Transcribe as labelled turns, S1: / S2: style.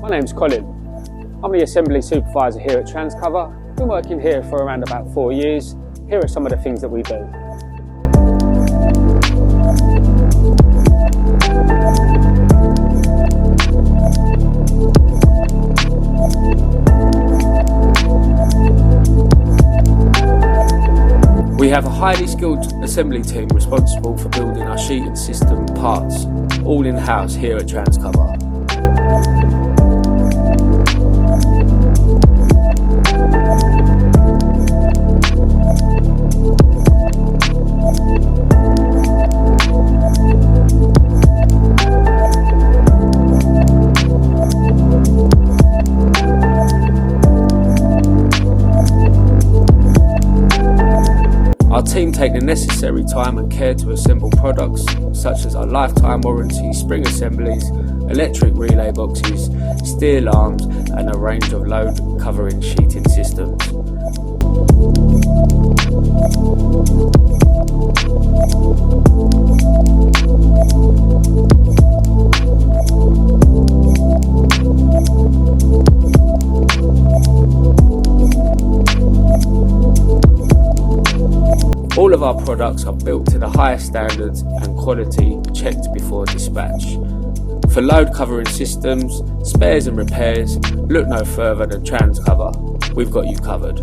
S1: My name's Colin. I'm the assembly supervisor here at Transcover. Been working here for around about 4 years. Here are some of the things that we do. We have a highly skilled assembly team responsible for building our sheeting system parts, all in-house here at Transcover. Our team take the necessary time and care to assemble products such as our lifetime warranty spring assemblies, electric relay boxes, steel arms and a range of load covering sheeting systems. All of our products are built to the highest standards and quality checked before dispatch. For load covering systems, spares and repairs, look no further than Transcover. We've got you covered.